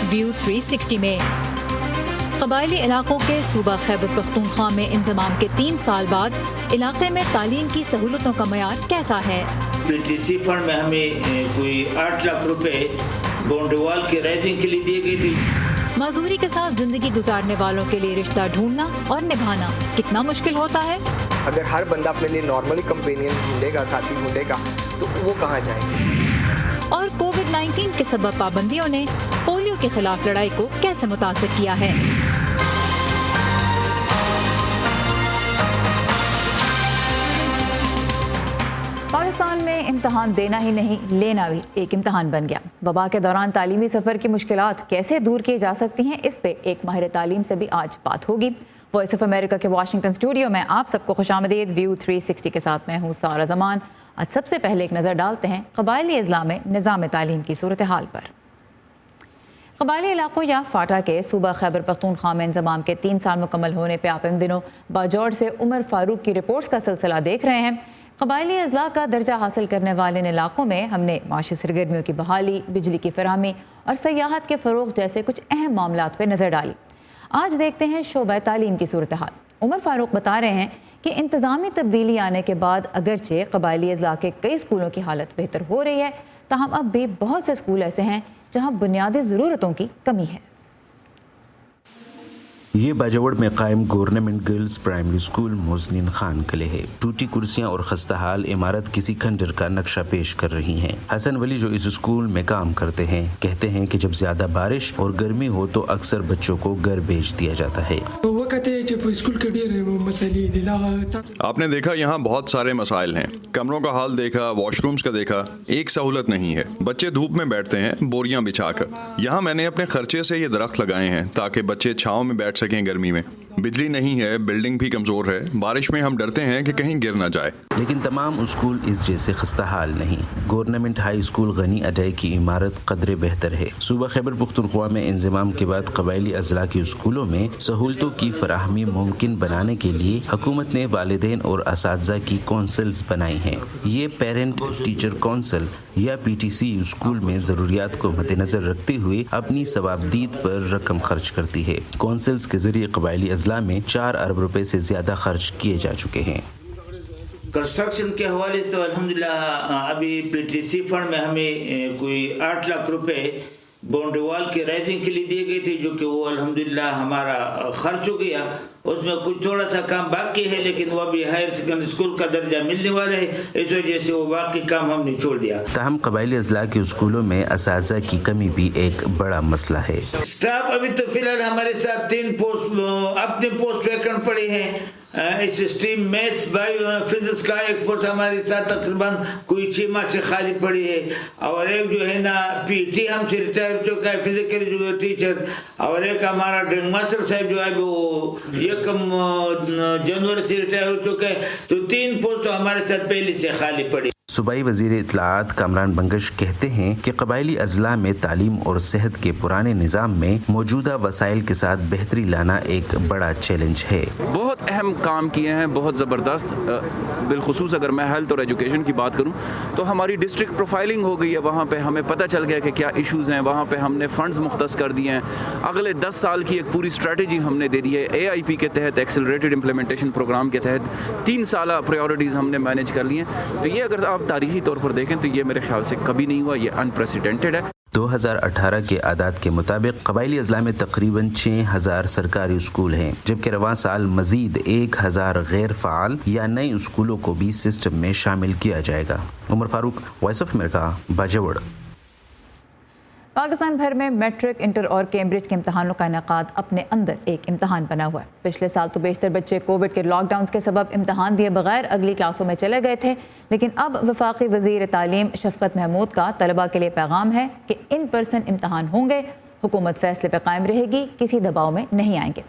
View 360 में। कबायली इलाकों के सूबा खैबर पख्तूनख्वा में इंजमाम के 3 साल बाद इलाके में तालीम की सहूलतों का मयार कैसा है? PTC फंड में हमें कोई 8 लाख रुपए बाउंड्री वॉल की रेजिंग के लिए दी गई थी। मजदूरी के साथ जिंदगी गुजारने वालों के लिए रिश्ता ढूंढना और निभाना कितना मुश्किल होता है। अगर हर बंदा अपने लिए नॉर्मली कंपेनियन ढूंढेगा, साथी ढूंढेगा, तो वो कहाँ जाएंगे। और कोविड-19 के सबब पाबंदियों ने पोलियो के खिलाफ लड़ाई को कैसे मुतासिर किया है। पाकिस्तान में इम्तहान देना ही नहीं, लेना भी एक इम्तहान बन गया। वबा के दौरान तालीमी सफ़र की मुश्किलात कैसे दूर की जा सकती हैं, इस पे एक माहिर तालीम से भी आज बात होगी। वॉइस ऑफ अमेरिका के वाशिंगटन स्टूडियो में आप सबको खुशामदीद। व्यू 360 के साथ मैं हूँ सारा जमान। आज सबसे पहले एक नज़र डालते हैं कबायली अजला में निज़ाम तालीम की सूरत हाल पर। कबायली इलाकों या फाटा के सूबा खैबर पख्तूनख्वा में इंजमाम के 3 साल मुकम्मल होने पर आप इन दिनों बाजौड़ से उमर फारूक की रिपोर्ट्स का सिलसिला देख रहे हैं। कबायली अजला का दर्जा हासिल करने वाले इन इलाकों में हमने माशी सरगर्मियों की बहाली, बिजली की फराहमी और सयाहत के फ़रोग़ जैसे कुछ अहम मामलात पर नज़र डाली। आज देखते हैं शोबा तालीम की सूरत हाल। उमर फारूक बता रहे हैं कि इंतज़ामी तब्दीली आने के बाद अगरचे कबायली अजला के कई स्कूलों की हालत बेहतर हो रही है, ताहम अब भी बहुत से स्कूल ऐसे हैं जहाँ बुनियादी ज़रूरतों की कमी है। ये बाजवड़ में कायम गवर्नमेंट गर्ल्स प्राइमरी स्कूल मोजनिन खान कले है। टूटी कुर्सियां और खस्ता हाल इमारत किसी खंडर का नक्शा पेश कर रही हैं। हसन वली जो इस स्कूल में काम करते हैं कहते हैं कि जब ज्यादा बारिश और गर्मी हो तो अक्सर बच्चों को घर भेज दिया जाता है। आपने देखा यहाँ बहुत सारे मसाइल हैं। कमरों का हाल देखा, वॉशरूम्स का देखा, एक सहूलत नहीं है। बच्चे धूप में बैठते हैं बोरियां बिछाकर। यहाँ मैंने अपने खर्चे से ये दरख्त लगाए हैं ताकि बच्चे छाँव में बैठ सकें गर्मी में। बिजली नहीं है, बिल्डिंग भी कमजोर है, बारिश में हम डरते हैं कि कहीं गिर ना जाए। लेकिन तमाम स्कूल इस जैसे खस्ता हाल नहीं। गवर्नमेंट हाई स्कूल गनी अडई की इमारत कदरे बेहतर है। सूबा खैबर पख्तूनख्वा में इंजमाम के बाद कबायली अजला के स्कूलों में सहूलतों की फराहमी मुमकिन बनाने के लिए हुकूमत ने वालिदैन और असातिज़ा की कौंसल्स बनाई हैं। ये पेरेंट टीचर कौंसल या PTC स्कूल में ज़रूरियात को मद्देनज़र रखते हुए अपनी सवाबदीद पर रकम खर्च करती है। कौंसल्स के जरिए कबायली अजला में 4 अरब रुपए से ज्यादा खर्च किए जा चुके हैं। कंस्ट्रक्शन के हवाले तो अल्हम्दुलिल्लाह अभी PTC फंड में हमें कोई 8 लाख रुपए बाउंड्री वॉल की रेजिंग के लिए दी गई थी, जो कि वो अल्हम्दुलिल्लाह हमारा खर्च हो गया। उसमें कुछ थोड़ा सा काम बाकी है, लेकिन वो अभी हायर सेकेंडरी स्कूल का दर्जा मिलने वाला है, इस वजह से वो बाकी काम हमने छोड़ दिया। ताहम कबायली अजला के स्कूलों में असातिज़ा की कमी भी एक बड़ा मसला है। स्टाफ अभी तो फिलहाल हमारे साथ 3 पोस्ट अपने पोस्ट वैकेंट पड़े हैं। इस स्ट्रीम मैथ्स, बायो, फिजिक्स का एक पोस्ट हमारे साथ तकरीबन कोई 6 माह से खाली पड़ी है। और एक जो है ना PT हमसे रिटायर हो चुका है, फिजिकल जो टीचर। और एक हमारा ड्राइंग मास्टर साहब जो है वो 1 जनवरी से रिटायर हो चुका है। तो 3 पोस्ट तो हमारे साथ पहले से खाली पड़ी। सूबाई वज़ीर इत्तलाआत कामरान बंगश कहते हैं कि कबायली अजला में तालीम और सेहत के पुराने निज़ाम में मौजूदा वसाइल के साथ बेहतरी लाना एक बड़ा चैलेंज है। बहुत अहम काम किए हैं, बहुत ज़बरदस्त। बिलखुसूस अगर मैं हेल्थ और एजुकेशन की बात करूं तो हमारी डिस्ट्रिक्ट प्रोफाइलिंग हो गई है। वहाँ पे हमें पता चल गया कि क्या इश्यूज़ हैं। वहाँ पे हमने फ़ंड्स मुख्तस कर दिए हैं। अगले 10 साल की एक पूरी स्ट्रेटजी हमने दे दी है। AIP के तहत, एक्सेलरेटेड इम्प्लीमेंटेशन प्रोग्राम के तहत 3 साल प्रायोरिटीज़ हमने मैनेज कर लिए हैं। तो ये अगर आप तारीखी तौर पर देखें तो ये मेरे ख्याल से कभी नहीं हुआ, ये अनप्रेसिडेंटेड है। 2018 के आदाद के मुताबिक कबायली अजला में तकरीबन 6000 सरकारी स्कूल हैं, जबकि रवां साल मजीद 1000 गैर फ़ाल या नए स्कूलों को भी सिस्टम में शामिल किया जाएगा। Umar Farooq, Voice of America, Bajaur. Pakistan भर में मैट्रिक, इंटर और कैम्ब्रिज के इम्तहानों का इनेकाद अपने अंदर एक इम्तहान बना हुआ है। पिछले साल तो बेशतर बच्चे कोविड के लॉकडाउन के सबब इम्तहान दिए बगैर अगली क्लासों में चले गए थे, लेकिन अब वफाकी वज़ीर तालीम शफकत महमूद का तलबा के लिए पैगाम है कि इन पर्सन इम्तहान होंगे। हुकूमत फैसले पर कायम रहेगी, किसी दबाव में नहीं आएंगे।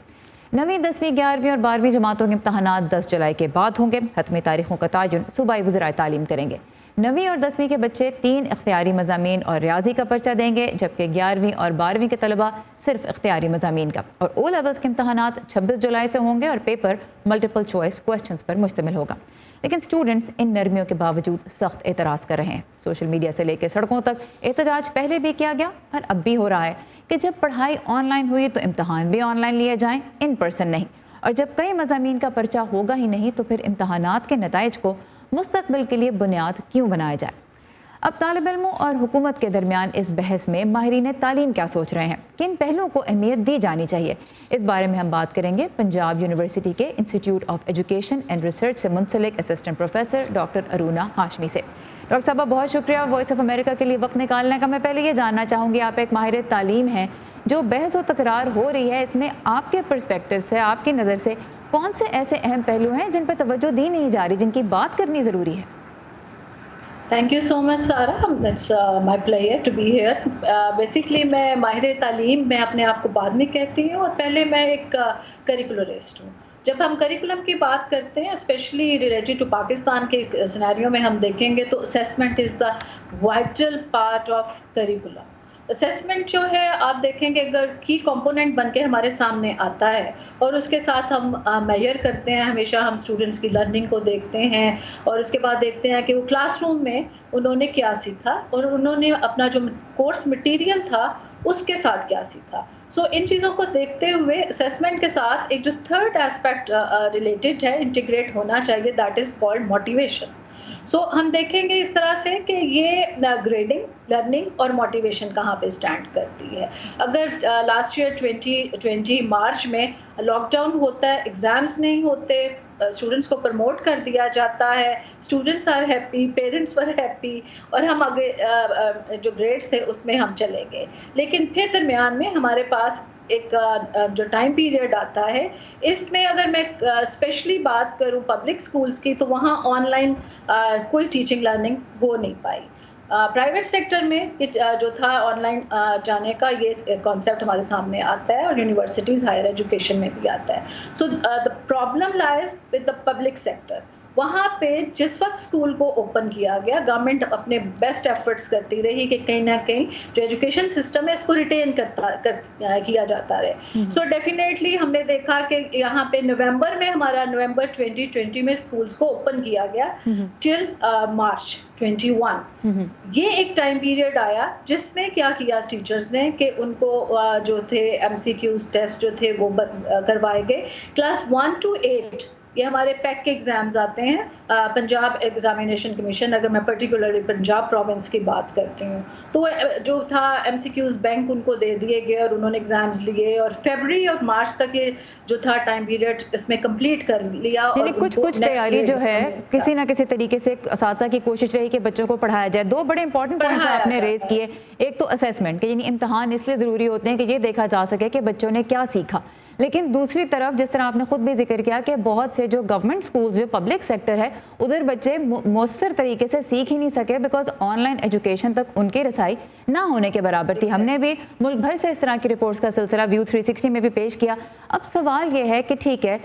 9वीं, 10वीं, 11वीं और 12वीं जमातों के इम्तहानात 10 जुलाई के बाद होंगे। खत्मी तारीखों का तायुन सूबाई वज़ीर तालीम करेंगे। 9ویں اور 10ویں کے بچے 3 اختیاری مضامین اور ریاضی کا پرچہ دیں گے، جبکہ 11ویں اور 12ویں کے طلبہ صرف اختیاری مضامین کا. اور او لیولز کے امتحانات 26 جولائی سے ہوں گے اور پیپر ملٹیپل چوائس کوسچنز پر مشتمل ہوگا. لیکن اسٹوڈنٹس ان نرمیوں کے باوجود سخت اعتراض کر رہے ہیں. سوشل میڈیا سے لے کے سڑکوں تک احتجاج پہلے بھی کیا گیا اور اب بھی ہو رہا ہے کہ جب پڑھائی آن لائن ہوئی تو امتحان بھی آن لائن لیے جائیں، ان پرسن نہیں. اور جب کئی مضامین کا پرچہ ہوگا ہی نہیں تو پھر امتحانات کے نتائج کو مستقبل کے لیے بنیاد کیوں بنایا جائے؟ اب طالب علموں اور حکومت کے درمیان اس بحث میں ماہرین تعلیم کیا سوچ رہے ہیں، کن پہلوؤں کو اہمیت دی جانی چاہیے؟ اس بارے میں ہم بات کریں گے پنجاب یونیورسٹی کے institute of education and research سے منسلک اسسٹنٹ پروفیسر ڈاکٹر ارونا ہاشمی سے. ڈاکٹر صاحبہ بہت شکریہ وائس آف امریکہ کے لیے وقت نکالنے کا. میں پہلے یہ جاننا چاہوں گی، آپ ایک ماہر تعلیم ہیں، جو بحث و تکرار ہو رہی ہے اس میں آپ کے پرسپیکٹو سے، آپ کی نظر سے کون سے ایسے اہم پہلو ہیں جن پہ توجہ دی نہیں جا رہی، جن کی بات کرنی ضروری ہے؟ Thank you so much Sara, it's my pleasure to be here. Basically میں ماہر تعلیم میں اپنے آپ کو بعد میں کہتی ہوں، اور پہلے میں ایک کریکولرسٹ ہوں. جب ہم کریکولم کی بات کرتے ہیں اسپیشلی ریلیٹڈ ٹو پاکستان کے سینیریو میں ہم دیکھیں گے تو assessment is the vital part of curriculum. Assessment جو ہے آپ دیکھیں گے اگر کی کمپوننٹ بن کے ہمارے سامنے آتا ہے اور اس کے ساتھ ہم میئر کرتے ہیں، ہمیشہ ہم اسٹوڈنٹس کی لرننگ کو دیکھتے ہیں اور اس کے بعد دیکھتے ہیں کہ وہ کلاس روم میں انہوں نے کیا سیکھا اور انہوں نے اپنا جو کورس مٹیریل تھا اس کے ساتھ کیا سیکھا. سو ان چیزوں کو دیکھتے ہوئے اسیسمنٹ کے ساتھ ایک جو تھرڈ ایسپیکٹ ریلیٹڈ ہے انٹیگریٹ ہونا چاہیے، دیٹ از کالڈ موٹیویشن. سو ہم دیکھیں گے اس طرح سے کہ یہ گریڈنگ، لرننگ اور موٹیویشن کہاں پہ اسٹینڈ کرتی ہے. اگر لاسٹ ایئر 2020 مارچ میں لاک ڈاؤن ہوتا ہے، ایگزامس نہیں ہوتے، اسٹوڈنٹس کو پروموٹ کر دیا جاتا ہے، students are happy, parents were happy, اور ہم آگے جو گریڈس تھے اس میں ہم چلے گئے. لیکن پھر درمیان میں ہمارے پاس ایک جو ٹائم پیریڈ آتا ہے، اس میں اگر میں اسپیشلی بات کروں پبلک اسکولس کی تو وہاں آن لائن کوئی ٹیچنگ لرننگ ہو نہیں پائی. پرائیویٹ سیکٹر میں جو تھا آن لائن جانے کا یہ کانسیپٹ ہمارے سامنے آتا ہے اور یونیورسٹیز ہائر ایجوکیشن میں بھی آتا ہے. So the problem lies with the public sector. وہاں پہ جس وقت اسکول کو اوپن کیا گیا گورنمنٹ اپنے بیسٹ ایفرٹس کرتی رہی کہ کہیں نہ کہیں جو ایجوکیشن سسٹم ہے اس کو ریٹین کیا جاتا رہے. سو ڈیفینیٹلی ہم نے دیکھا کہ یہاں پہ نومبر میں ہمارا نومبر 2020 میں اسکولس کو اوپن کیا گیا ٹل مارچ 21. یہ ایک ٹائم پیریڈ آیا جس میں کیا کیا ٹیچرز نے کہ ان کو جو تھے MCQs ٹیسٹ جو تھے وہ کروائے گئے. کلاس 1 to 8 یہ ہمارے پیک کے ایگزامز آتے ہیں. پنجاب ایگزامینیشن کمیشن، اگر میں پرٹیکولرلی پنجاب پروونس کی بات کرتی ہوں تو جو تھا MCQs بینک ان کو دے دیے گئے اور انہوں نے ایگزامز لیے اور فیبرری اور مارچ تک یہ جو تھا ٹائم پیریڈ اس میں کمپلیٹ کر لیا. یعنی کچھ تیاری جو ہے کسی نہ کسی طریقے سے اساتذہ کی کوشش رہی کہ بچوں کو پڑھایا جائے. 2 بڑے امپورٹنٹ پوائنٹس آپ نے ریز کیے. ایک تو اسیسمنٹ، کہ یعنی امتحان اس لیے ضروری ہوتے ہیں کہ یہ دیکھا جا سکے کہ بچوں نے کیا سیکھا. لیکن دوسری طرف جس طرح آپ نے خود بھی ذکر کیا کہ بہت سے جو گورنمنٹ سکولز جو پبلک سیکٹر ہے ادھر بچے مؤثر طریقے سے سیکھ ہی نہیں سکے بیکاز آن لائن ایجوکیشن تک ان کی رسائی نہ ہونے کے برابر تھی. ہم نے بھی ملک بھر سے اس طرح کی رپورٹس کا سلسلہ ویو 360 میں بھی پیش کیا. اب سوال یہ ہے کہ ٹھیک ہے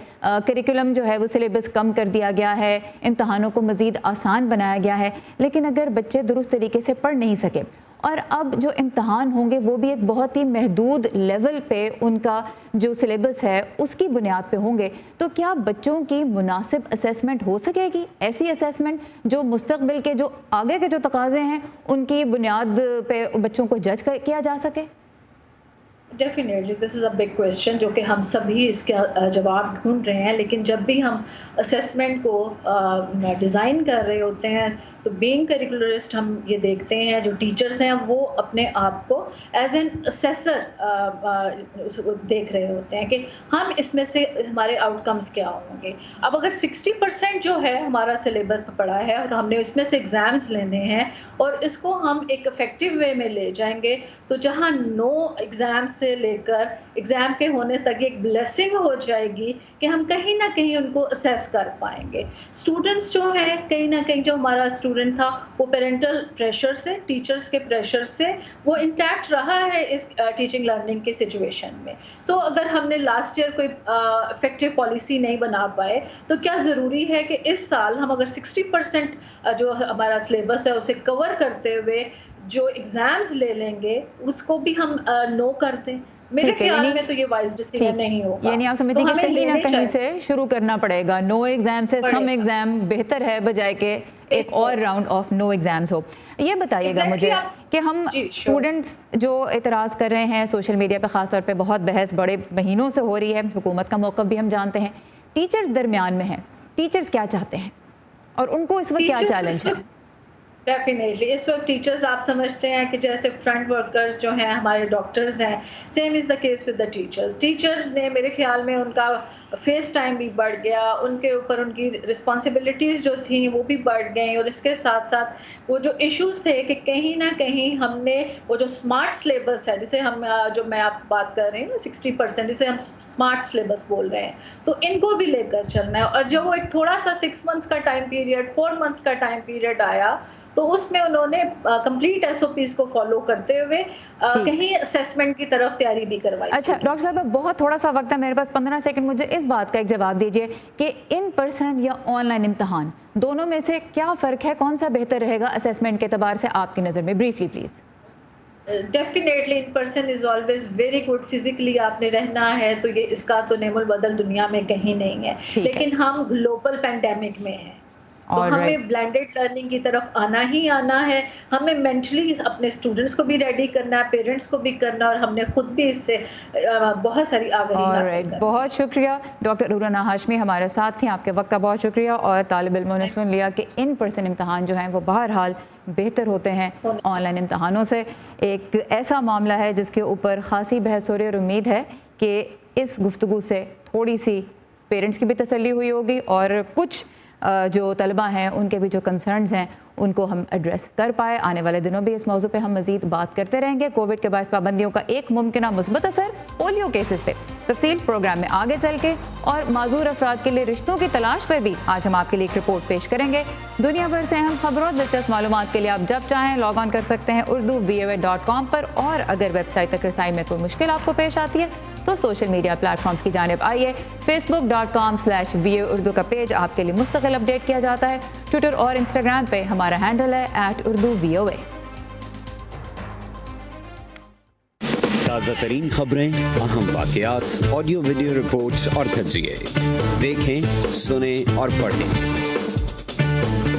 کریکولم جو ہے وہ سلیبس کم کر دیا گیا ہے، امتحانوں کو مزید آسان بنایا گیا ہے، لیکن اگر بچے درست طریقے سے پڑھ نہیں سکے اور اب جو امتحان ہوں گے وہ بھی ایک بہت ہی محدود لیول پہ ان کا جو سلیبس ہے اس کی بنیاد پہ ہوں گے، تو کیا بچوں کی مناسب اسیسمنٹ ہو سکے گی؟ ایسی اسیسمنٹ جو مستقبل کے جو آگے کے جو تقاضے ہیں ان کی بنیاد پہ بچوں کو جج کیا جا سکے؟ Definitely this is a big question جو کہ ہم سبھی اس کا جواب ڈھونڈ رہے ہیں. لیکن جب بھی ہم اسیسمنٹ کو ڈیزائن کر رہے ہوتے ہیں تو بینگ کریکولرسٹ ہم یہ دیکھتے ہیں جو ٹیچرز ہیں وہ اپنے آپ کو ایز این اسیسر دیکھ رہے ہوتے ہیں کہ ہم اس میں سے ہمارے آؤٹ کمز کیا ہوں گے. اب اگر 60% جو ہے ہمارا سلیبس پڑھا ہے اور ہم نے اس میں سے ایگزامز لینے ہیں اور اس کو ہم ایک افیکٹو وے میں لے جائیں گے تو جہاں 9 ایگزام سے لے کر ایگزام کے ہونے تک ایک بلیسنگ ہو جائے گی کہ ہم کہیں نہ کہیں ان کو اسیس کر پائیں گے. اسٹوڈنٹس جو ہیں کہیں نہ کہیں جو ہمارا स्टूडेंट था वो पेरेंटल प्रेशर से, टीचर्स के प्रेशर से वो इंटैक्ट रहा है इस टीचिंग लर्निंग के सिचुएशन में। सो अगर हमने लास्ट ईयर कोई इफेक्टिव पॉलिसी नहीं बना पाए तो क्या ज़रूरी है कि इस साल हम अगर 60% जो हमारा सिलेबस है उसे कवर करते हुए जो एग्ज़ाम्स ले लेंगे उसको भी हम नो कर दें? मेरे ख्याल में तो ये वाइज डिसीजन नहीं होगा। यानी आप समझते हैं कि कहीं ना कहीं से शुरू करना पड़ेगा, नो एग्जाम से सम एग्जाम बेहतर है बजाय के एक और राउंड ऑफ नो एग्जाम्स हो। ये बताइएगा मुझे कि हम स्टूडेंट्स जो एतराज़ कर रहे हैं सोशल मीडिया पे, ख़ास तौर पे बहुत बहस बड़े महीनों से हो रही है, हुकूमत का मौक़िफ़ भी हम जानते हैं, टीचर्स दरमियान में हैं, टीचर्स क्या चाहते हैं और उनको इस वक्त क्या चैलेंज है? डेफिनेटली इस वक्त टीचर्स आप समझते हैं कि जैसे फ्रंट वर्कर्स जो हैं हमारे डॉक्टर्स हैं, same is the case with the teachers ने मेरे ख्याल में उनका फेस टाइम भी बढ़ गया, उनके ऊपर उनकी रिस्पॉन्सिबिलिटीज़ जो थी वो भी बढ़ गई और इसके साथ साथ वो जो इश्यूज़ थे कि कहीं ना कहीं हमने वो जो स्मार्ट सिलेबस है जिसे हम जो मैं आप बात कर रही हूँ 60% जिसे हम स्मार्ट सिलेबस बोल रहे हैं, तो इनको भी लेकर चलना है। और जो वो एक थोड़ा सा 6 मंथ्स का टाइम पीरियड, 4 मंथ्स का टाइम पीरियड आया तो उसमें उन्होंने कंप्लीट एसओपीज को फॉलो करते हुए कहीं असेसमेंट की तरफ तैयारी भी करवाई। अच्छा डॉक्टर साहब, बहुत थोड़ा सा वक्त है मेरे पास, 15 सेकंड, मुझे इस बात का एक जवाब दीजिए कि इन पर्सन या ऑनलाइन इम्तहान दोनों में से क्या फ़र्क है, कौन सा बेहतर रहेगा असेसमेंट के एतबार से आपकी नज़र में? Briefly please. Definitely in person is always very good. Physically आपने रहना है तो ये इसका तो नेमुल बदल दुनिया में कहीं नहीं है, लेकिन हम ग्लोबल पैंडेमिक में हैं तो हमें ब्लेंडेड लर्निंग की तरफ आना ही आना है। हमें मेंटली अपने स्टूडेंट्स को भी रेडी करना है, पेरेंट्स को भी करना, और हमने खुद भी इससे बहुत सारी आगाही हासिल करनी। बहुत शुक्रिया डॉक्टर उराना हाशमी हमारे साथ थी, आपके वक्त का बहुत शुक्रिया। और तालिब इल्मों ने सुन लिया कि इन पर्सन इम्तहान जो हैं वो बहरहाल बेहतर होते हैं ऑनलाइन इम्तहानों से। एक ऐसा मामला है जिसके ऊपर खासी बहस हो रही है और उम्मीद है कि इस गुफ्तगू से थोड़ी सी पेरेंट्स की भी तसल्ली हुई होगी और कुछ जो तलबा हैं उनके भी जो कंसर्न्स हैं उनको हम एड्रेस कर पाए। आने वाले दिनों भी इस मौजू पे हम मज़ीद बात करते रहेंगे। कोविड के बाद पाबंदियों का एक मुमकिन मुस्बत असर पोलियो केसेस पे, तफसील प्रोग्राम में आगे चल के, और माजूर अफराद के लिए रिश्तों की तलाश पर भी आज हम आपके लिए एक रिपोर्ट पेश करेंगे। दुनिया भर से अहम खबरों, दिलचस्प मालूमात के लिए आप जब चाहें लॉग ऑन कर सकते हैं urdu.voa.com पर। और अगर वेबसाइट तक रसाई में कोई मुश्किल आपको पेश आती है तो सोशल मीडिया प्लेटफॉर्म्स की जानिब आइए। facebook.com/VOA उर्दू का पेज आपके लिए मुस्तकिल अपडेट किया जाता है। ट्विटर और इंस्टाग्राम पे हमारा हैंडल है @urduvoa। ताज़ा तरीन खबरें, अहम वाक़यात, ऑडियो वीडियो रिपोर्ट्स और तजिए देखें, सुने और पढ़ें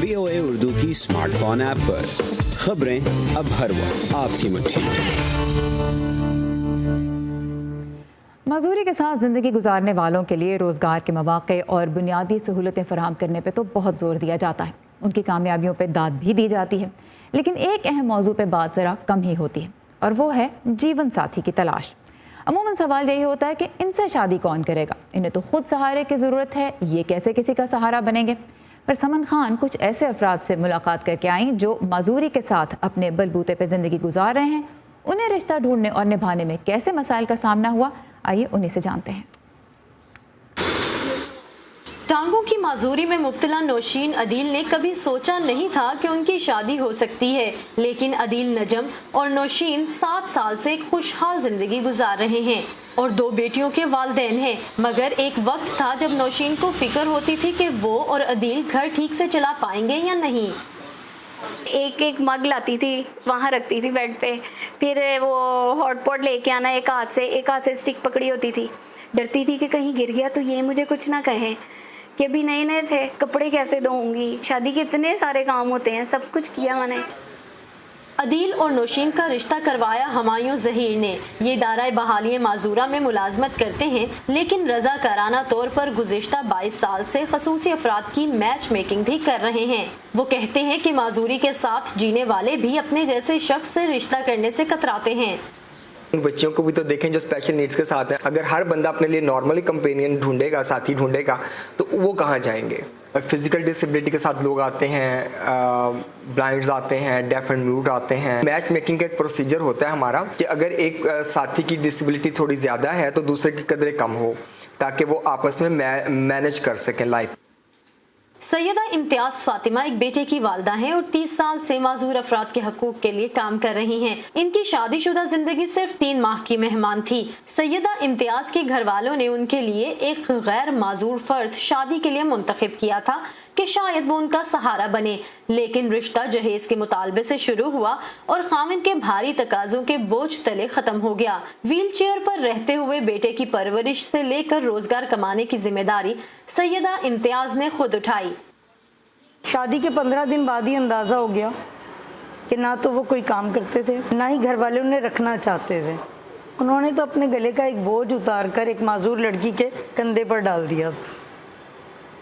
VOA उर्दू की स्मार्टफोन ऐप पर। खबरें अब हर वक्त आपकी मुट्ठी में। मजदूरी के साथ ज़िंदगी गुजारने वालों के लिए रोज़गार के मौक़े और बुनियादी सहूलतें फराहम करने पे तो बहुत ज़ोर दिया जाता है, उनकी कामयाबियों पे दाद भी दी जाती है, लेकिन एक अहम मौजू पे बात ज़रा कम ही होती है और वो है जीवन साथी की तलाश। अमूमन सवाल यही होता है कि इनसे शादी कौन करेगा, इन्हें तो खुद सहारे की ज़रूरत है, ये कैसे किसी का सहारा बनेंगे। पर समन खान कुछ ऐसे अफराद से मुलाकात करके आई जो मजदूरी के साथ अपने बलबूते पे ज़िंदगी गुजार रहे हैं। उन्हें रिश्ता ढूंढने और निभाने में कैसे मसाइल का सामना हुआ, आइए उन्हीं से जानते हैं। टांगों की माजूरी में मुब्तला नौशीन अदील ने कभी सोचा नहीं था कि उनकी शादी हो सकती है, लेकिन अदील नजम और नौशीन 7 साल से एक खुशहाल जिंदगी गुजार रहे हैं और 2 बेटियों के वालिदैन हैं। मगर एक वक्त था जब नौशीन को फिक्र होती थी कि वो और अदील घर ठीक से चला पाएंगे या नहीं। एक मग लाती थी, वहाँ रखती थी बेड पे, फिर वो हॉट पॉट लेके आना, एक हाथ से स्टिक पकड़ी होती थी। डरती थी कि कहीं गिर गया तो ये मुझे कुछ ना कहें कि अभी नए थे, कपड़े कैसे धोऊंगी, शादी के इतने सारे काम होते हैं, सब कुछ किया मैंने। अदील और नौशीन का रिश्ता करवाया हमायूं ज़हीर ने। ये दायरा बहाली माजूरा में मुलाजमत करते हैं, लेकिन रज़ाकाराना तौर पर गुज़िश्ता 22 साल से खसूसी अफराद की मैच मेकिंग भी कर रहे हैं। वो कहते हैं कि माजूरी के साथ जीने वाले भी अपने जैसे शख्स से रिश्ता करने से कतराते हैं। उन बच्चियों को भी तो देखें जो स्पेशल नीड्स के साथ हैं। अगर हर बंदा अपने लिए नॉर्मली कंपेनियन ढूंढेगा, साथी ढूंढेगा, तो वो कहाँ जाएंगे। और फिजिकल डिसेबिलिटी के साथ लोग आते हैं, ब्लाइंड्स आते हैं, डेफ एंड म्यूट आते हैं। मैच मेकिंग का एक प्रोसीजर होता है हमारा कि अगर एक साथी की डिसेबिलिटी थोड़ी ज़्यादा है तो दूसरे की कदरें कम हो, ताकि वो आपस में मैनेज कर सकें लाइफ। सैयदा इम्तियाज फातिमा एक बेटे की वालदा हैं और 30 साल से माजूर अफराद के हकूक के लिए काम कर रही हैं। इनकी शादीशुदा जिंदगी सिर्फ 3 माह की मेहमान थी। सैयदा इम्तियाज के घर वालों ने उनके लिए एक गैर माजूर फर्द शादी के लिए मुंतखब किया था कि शायद वो उनका सहारा बने, लेकिन रिश्ता जहेज के मुतालबे से शुरू हुआ और खामिन के भारी तकाजों के बोझ तले खत्म हो गया। व्हील चेयर पर रहते हुए बेटे की परवरिश से लेकर रोजगार कमाने की जिम्मेदारी सैयदा इम्तियाज ने खुद उठाई। शादी के 15 दिन बाद ही अंदाज़ा हो गया कि ना तो वो कोई काम करते थे, ना ही घर वाले उन्हें रखना चाहते थे। उन्होंने तो अपने गले का एक बोझ उतार कर एक माजूर लड़की के कंधे पर डाल दिया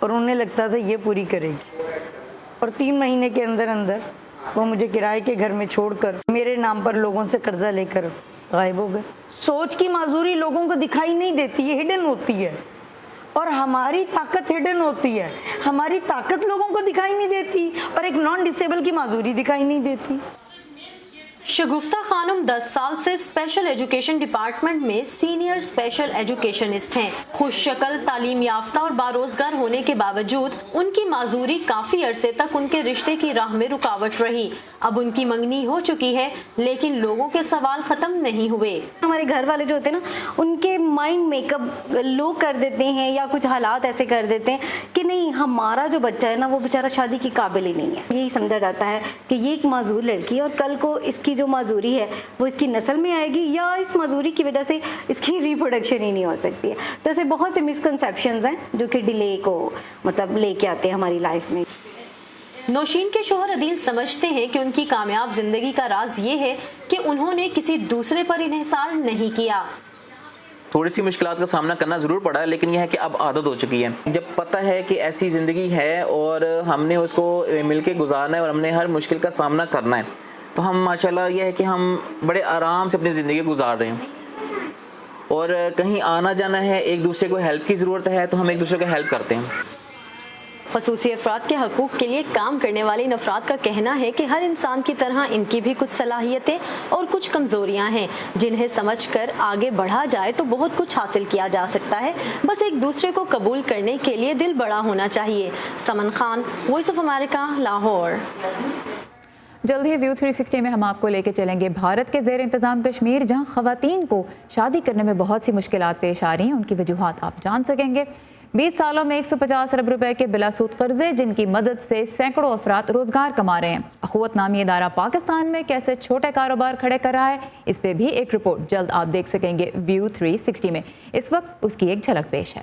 और उन्हें लगता था ये पूरी करेगी, और 3 महीने के अंदर अंदर वो मुझे किराए के घर में छोड़कर मेरे नाम पर लोगों से कर्जा लेकर गायब हो गए। सोच की माजूरी लोगों को दिखाई नहीं देती, ये हिडन होती है, और हमारी ताकत हिडन होती है। हमारी ताकत लोगों को दिखाई नहीं देती और एक नॉन डिसेबल की माजूरी दिखाई नहीं देती। शगुफ्ता खानम 10 साल से स्पेशल एजुकेशन डिपार्टमेंट में सीनियर स्पेशल एजुकेशनिस्ट हैं। खुश शक्ल, तालीम याफ्ता और बारोजगार होने के बावजूद उनकी माजूरी काफी अरसे तक उनके रिश्ते की राह में रुकावट रही। अब उनकी मंगनी हो चुकी है, लेकिन लोगों के सवाल खत्म नहीं हुए। हमारे घर वाले जो होते हैं ना, उनके माइंड मेकअप लोग कर देते हैं या कुछ हालात ऐसे कर देते हैं कि नहीं, हमारा जो बच्चा है ना वो बेचारा शादी की काबिल ही नहीं है। यही समझा जाता है कि ये एक माजूर लड़की है और कल को इसकी जो माजूरी है वो इसकी नस्ल में आएगी या इस माजूरी की वजह से इसकी रिप्रोडक्शन ही नहीं हो सकती है। तो ऐसे बहुत से मिसकंसेप्शंस हैं जो कि डिले को मतलब लेके आते हैं हमारी लाइफ में। नौशीन के शोहर अदील समझते हैं कि उनकी कामयाब जिंदगी का राज ये है कि उन्होंने किसी दूसरे पर इन्हिसार नहीं किया। थोड़ी सी मुश्किलात का सामना करना ज़रूर पड़ा, लेकिन यह है कि अब आदत हो चुकी है। जब पता है कि ऐसी ज़िंदगी है और हमने उसको मिलके गुजारना है और हमने हर मुश्किल का सामना करना है, तो हम माशाल्लाह यह है कि हम बड़े आराम से अपनी ज़िंदगी गुजार रहे हैं। और कहीं आना जाना है, एक दूसरे को हेल्प की ज़रूरत है तो हम एक दूसरे को हेल्प करते हैं। खसूसी अफराद के हकूक़ के लिए काम करने वाले इन अफराद का कहना है कि हर इंसान की तरह इनकी भी कुछ सलाहियतें और कुछ कमज़ोरियाँ हैं, जिन्हें समझकर आगे बढ़ा जाए तो बहुत कुछ हासिल किया जा सकता है। बस एक दूसरे को कबूल करने के लिए दिल बड़ा होना चाहिए। Saman Khan, Voice of America, Lahore. जल्द ही व्यू 360 में हम आपको लेके चलेंगे भारत के ज़ेर इंतज़ाम कश्मीर, जहां ख़वातीन को शादी करने में बहुत सी मुश्किलात पेश आ रही हैं। उनकी वजूहात आप जान सकेंगे। 20 सालों में 150 अरब रुपए के बिलासूद कर्जे, जिनकी मदद से सैकड़ों अफराद रोजगार कमा रहे हैं। अखुवत नामी इदारा पाकिस्तान में कैसे छोटे कारोबार खड़े कर रहा है, इस पे भी एक रिपोर्ट जल्द आप देख सकेंगे व्यू 360 में। इस वक्त उसकी एक झलक पेश है।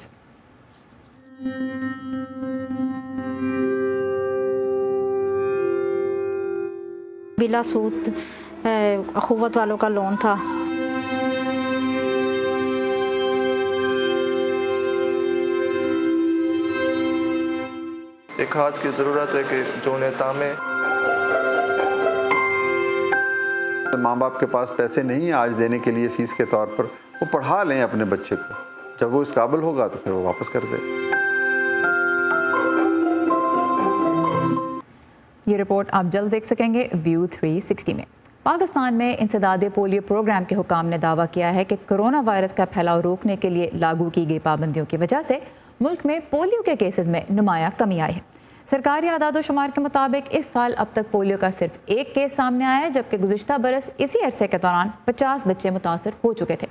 बिलासूद अखुवत वालों का लोन था। एक हाथ की ज़रूरत है कि जो नेता में माँ बाप के पास पैसे नहीं है आज देने के लिए फ़ीस के तौर पर, वो पढ़ा लें अपने बच्चे को, जब वो इस काबिल होगा तो फिर वो वापस कर दे। ये रिपोर्ट आप जल्द देख सकेंगे व्यू 360 में। पाकिस्तान में इंसदाद पोलियो प्रोग्राम के हुकाम ने दावा किया है कि कोरोना वायरस का फैलाव रोकने के लिए लागू की गई पाबंदियों की वजह से मुल्क में पोलियो के केसेस में नुमाया कमी आई है। सरकारी आदाद-ओ-शुमार के मुताबिक इस साल अब तक पोलियो का सिर्फ एक केस सामने आया है, जबकि गुज़िश्ता बरस इसी अरसे के दौरान 50 बच्चे मुतासर हो चुके थे।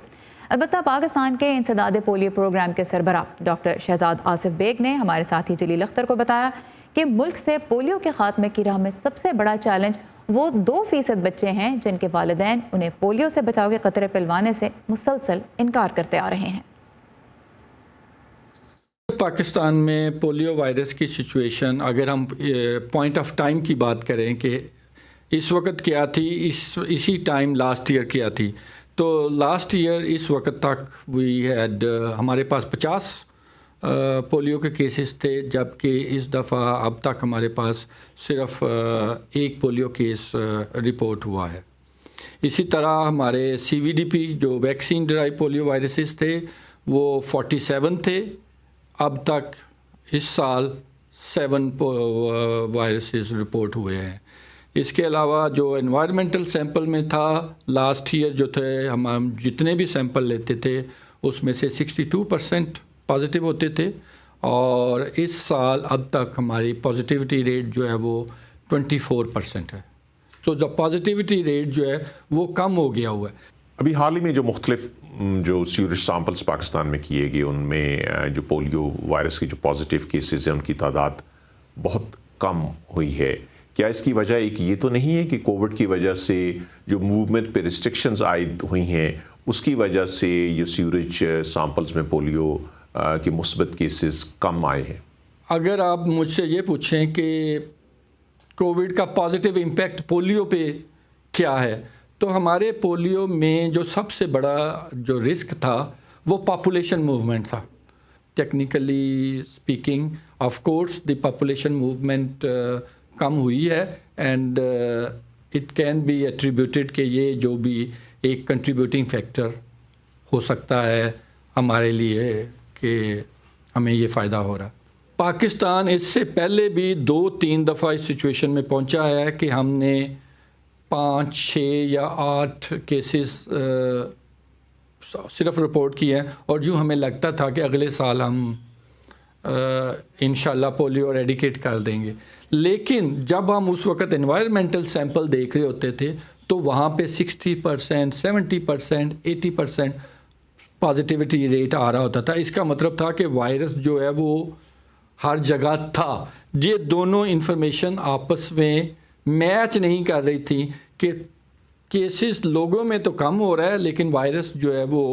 अलबत्ता पाकिस्तान के इंसदाद पोलियो प्रोग्राम के सरबराह डॉक्टर शहजाद आसिफ बेग ने हमारे साथी जलील अख्तर को बताया कि मुल्क से पोलियो के खात्मे की राह में सबसे बड़ा चैलेंज वो 2% बच्चे हैं जिनके वालिदैन उन्हें पोलियो से बचाव के कतरे पिलवाने से मुसलसल इनकार करते आ रहे हैं। पाकिस्तान में पोलियो वायरस की सिचुएशन, अगर हम पॉइंट ऑफ टाइम की बात करें कि इस वक्त क्या थी, इसी टाइम लास्ट ईयर क्या थी, तो लास्ट ईयर इस वक्त तक वी हैड हमारे पास 50 पोलियो के केसेस थे, जबकि इस दफ़ा अब तक हमारे पास सिर्फ एक पोलियो केस रिपोर्ट हुआ है। इसी तरह हमारे CVDP जो वैक्सीन ड्राइव पोलियो वायरसेस थे वो 47 थे, अब तक इस साल 7 वायरसेस रिपोर्ट हुए हैं। इसके अलावा जो एनवायरमेंटल सैंपल में था लास्ट ईयर जो थे, हम जितने भी सैंपल लेते थे उसमें से 62% पॉजिटिव होते थे اور اس سال اب تک ہماری پازیٹیوٹی ریٹ جو ہے وہ 24% ہے. سو دا پازیٹیوٹی ریٹ جو ہے وہ کم ہو گیا ہوا ہے. ابھی حال ہی میں جو مختلف جو سیوریج سیمپلز پاکستان میں کیے گئے ان میں جو پولیو وائرس کے جو پازیٹیو کیسز ہیں ان کی تعداد بہت کم ہوئی ہے. کیا اس کی وجہ ایک یہ تو نہیں ہے کہ کووڈ کی وجہ سے جو موومنٹ پہ ریسٹرکشنز عائد ہوئی ہیں اس کی وجہ سے یہ سیوریج سیمپلز میں پولیو کے مثبت کیسز کم آئے ہیں؟ اگر آپ مجھ سے یہ پوچھیں کہ کووڈ کا پازیٹیو امپیکٹ پولیو پہ کیا ہے تو ہمارے پولیو میں جو سب سے بڑا جو رسک تھا وہ پاپولیشن موومنٹ تھا. Technically speaking of course the population movement کم ہوئی ہے and it can be attributed کہ یہ جو بھی ایک کنٹریبیوٹنگ فیکٹر ہو سکتا ہے ہمارے لیے کہ ہمیں یہ فائدہ ہو رہا. پاکستان اس سے پہلے بھی 2-3 دفعہ اس سچویشن میں پہنچا ہے کہ ہم نے 5, 6 یا 8 کیسز صرف رپورٹ کیے ہیں اور جو ہمیں لگتا تھا کہ اگلے سال ہم انشاءاللہ پولیو ایریڈیکیٹ کر دیں گے. لیکن جب ہم اس وقت انوائرمنٹل سیمپل دیکھ رہے ہوتے تھے تو وہاں پہ 60%, 70%, 80% پازیٹیوٹی ریٹ آ رہا ہوتا تھا. اس کا مطلب تھا کہ وائرس جو ہے وہ ہر جگہ تھا. یہ دونوں انفارمیشن آپس میں میچ نہیں کر رہی تھی کہ کیسز لوگوں میں تو کم ہو رہا ہے لیکن وائرس جو ہے وہ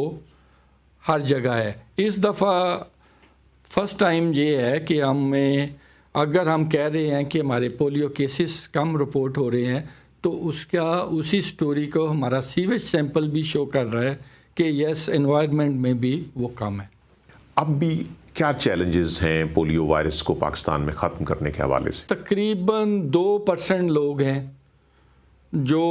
ہر جگہ ہے. اس دفعہ فرسٹ ٹائم یہ ہے کہ ہمیں اگر ہم کہہ رہے ہیں کہ ہمارے پولیو کیسز کم رپورٹ ہو رہے ہیں تو اسی سٹوری کو ہمارا سیویج سیمپل بھی شو کر رہا ہے کہ یس انوائرمنٹ میں بھی وہ کم ہے. اب بھی کیا چیلنجز ہیں پولیو وائرس کو پاکستان میں ختم کرنے کے حوالے سے؟ تقریباً 2% لوگ ہیں جو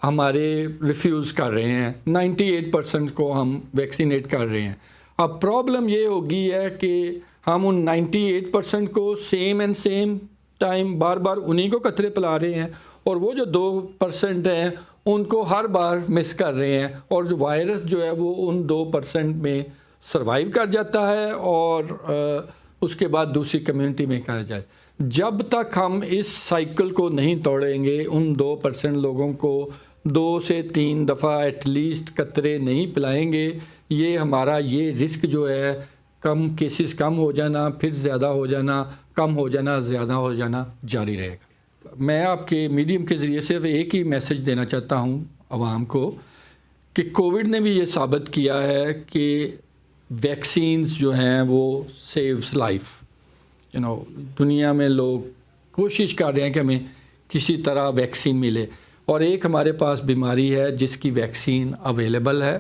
ہمارے ریفیوز کر رہے ہیں. 98% کو ہم ویکسینیٹ کر رہے ہیں. اب پرابلم یہ ہوگی ہے کہ ہم ان 98% کو سیم ٹائم بار بار انہی کو قطرے پلا رہے ہیں اور وہ جو 2% ہیں ان کو ہر بار مس کر رہے ہیں اور جو وائرس جو ہے وہ ان 2% میں سروائیو کر جاتا ہے اور اس کے بعد دوسری کمیونٹی میں کر جائے. جب تک ہم اس سائیکل کو نہیں توڑیں گے, ان 2% لوگوں کو 2 سے 3 دفعہ ایٹ لیسٹ قطرے نہیں پلائیں گے, یہ ہمارا یہ رسک جو ہے کم کیسز کم ہو جانا, پھر زیادہ ہو جانا, کم ہو جانا, زیادہ ہو جانا جاری رہے گا. میں آپ کے میڈیم کے ذریعے صرف ایک ہی میسج دینا چاہتا ہوں عوام کو کہ کووڈ نے بھی یہ ثابت کیا ہے کہ ویکسینز جو ہیں وہ سیوز لائف. دنیا میں لوگ کوشش کر رہے ہیں کہ ہمیں کسی طرح ویکسین ملے اور ایک ہمارے پاس بیماری ہے جس کی ویکسین اویلیبل ہے,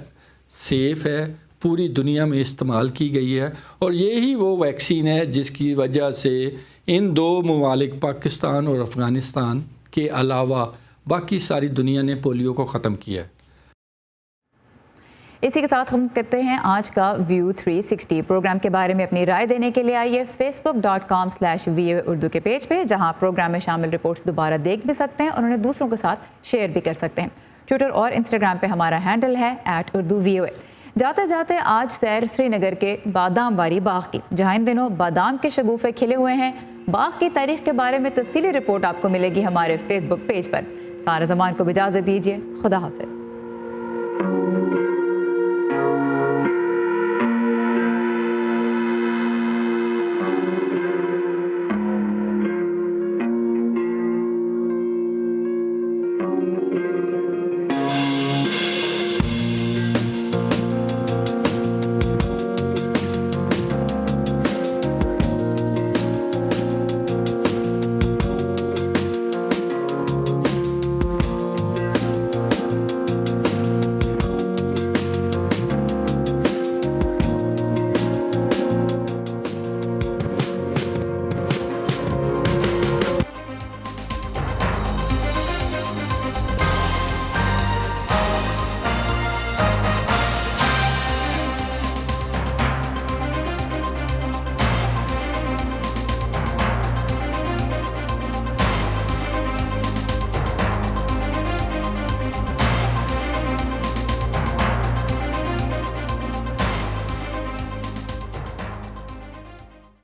سیف ہے, پوری دنیا میں استعمال کی گئی ہے اور یہی وہ ویکسین ہے جس کی وجہ سے ان 2 ممالک پاکستان اور افغانستان کے علاوہ باقی ساری دنیا نے پولیو کو ختم کیا ہے. اسی کے ساتھ ہم کہتے ہیں آج کا ویو 360 پروگرام کے بارے میں اپنی رائے دینے کے لیے آئیے facebook.com/VOA اردو کے پیج پہ, جہاں پروگرام میں شامل رپورٹس دوبارہ دیکھ بھی سکتے ہیں اور انہیں دوسروں کے ساتھ شیئر بھی کر سکتے ہیں. ٹویٹر اور انسٹاگرام پہ ہمارا ہینڈل ہے @urduvoa. جاتے جاتے آج سیر سری نگر کے بادام واری باغ کی, جہاں ان دنوں بادام کے شگوفے کھلے ہوئے ہیں. باغ کی تاریخ کے بارے میں تفصیلی رپورٹ آپ کو ملے گی ہمارے فیس بک پیج پر. سارا زمان کو اجازت دیجیے. خدا حافظ.